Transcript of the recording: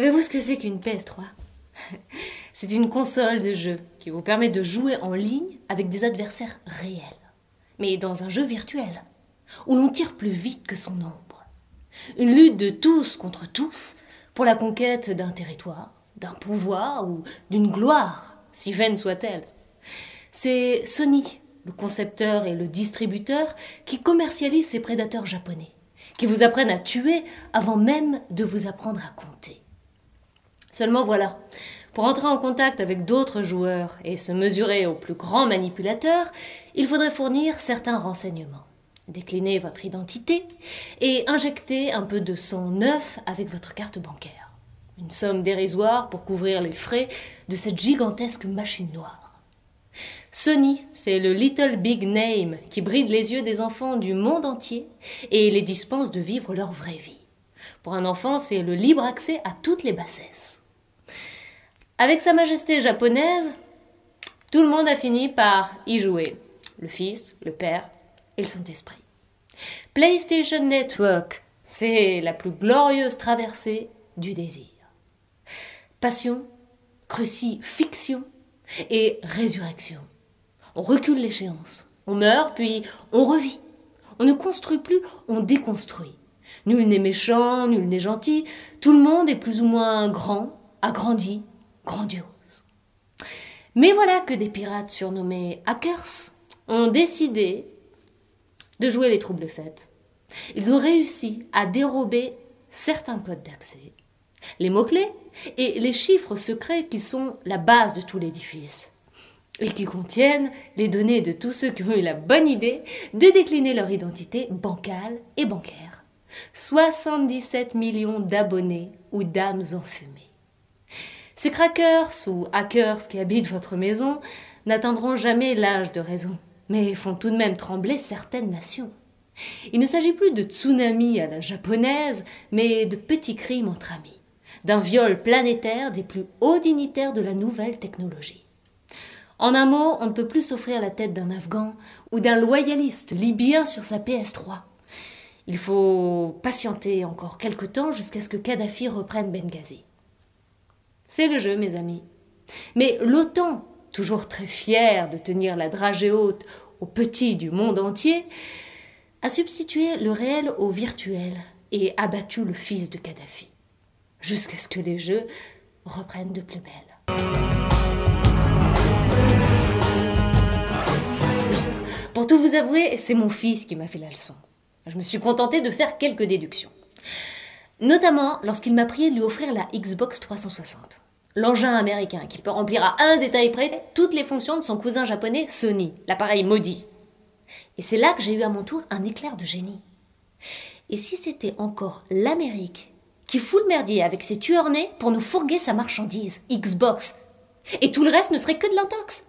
Savez-vous ce que c'est qu'une PS3 ? C'est une console de jeu qui vous permet de jouer en ligne avec des adversaires réels, mais dans un jeu virtuel, où l'on tire plus vite que son ombre. Une lutte de tous contre tous pour la conquête d'un territoire, d'un pouvoir ou d'une gloire, si vaine soit-elle. C'est Sony, le concepteur et le distributeur, qui commercialise ces prédateurs japonais, qui vous apprennent à tuer avant même de vous apprendre à compter. Seulement voilà, pour entrer en contact avec d'autres joueurs et se mesurer aux plus grands manipulateurs, il faudrait fournir certains renseignements, décliner votre identité et injecter un peu de sang neuf avec votre carte bancaire. Une somme dérisoire pour couvrir les frais de cette gigantesque machine noire. Sony, c'est le Little Big Name qui bride les yeux des enfants du monde entier et les dispense de vivre leur vraie vie. Pour un enfant, c'est le libre accès à toutes les bassesses. Avec Sa Majesté japonaise, tout le monde a fini par y jouer. Le Fils, le Père et le Saint-Esprit. PlayStation Network, c'est la plus glorieuse traversée du désir. Passion, crucifixion et résurrection. On recule l'échéance, on meurt puis on revit. On ne construit plus, on déconstruit. Nul n'est méchant, nul n'est gentil, tout le monde est plus ou moins grand, agrandi, grandiose. Mais voilà que des pirates surnommés hackers ont décidé de jouer les troubles fêtes. Ils ont réussi à dérober certains codes d'accès, les mots-clés et les chiffres secrets qui sont la base de tout l'édifice et qui contiennent les données de tous ceux qui ont eu la bonne idée de décliner leur identité bancale et bancaire. 77 millions d'abonnés ou d'âmes enfumées. Ces crackers ou hackers qui habitent votre maison n'atteindront jamais l'âge de raison, mais font tout de même trembler certaines nations. Il ne s'agit plus de tsunami à la japonaise, mais de petits crimes entre amis, d'un viol planétaire des plus hauts dignitaires de la nouvelle technologie. En un mot, on ne peut plus s'offrir la tête d'un Afghan ou d'un loyaliste libyen sur sa PS3. Il faut patienter encore quelque temps jusqu'à ce que Kadhafi reprenne Benghazi. C'est le jeu, mes amis. Mais l'OTAN, toujours très fière de tenir la dragée haute aux petits du monde entier, a substitué le réel au virtuel et abattu le fils de Kadhafi, jusqu'à ce que les jeux reprennent de plus belle. Non, pour tout vous avouer, c'est mon fils qui m'a fait la leçon. Je me suis contentée de faire quelques déductions. Notamment lorsqu'il m'a prié de lui offrir la Xbox 360. L'engin américain qui peut remplir à un détail près toutes les fonctions de son cousin japonais Sony, l'appareil maudit. Et c'est là que j'ai eu à mon tour un éclair de génie. Et si c'était encore l'Amérique qui fout le merdier avec ses tueurs nés pour nous fourguer sa marchandise, Xbox, et tout le reste ne serait que de l'intox ?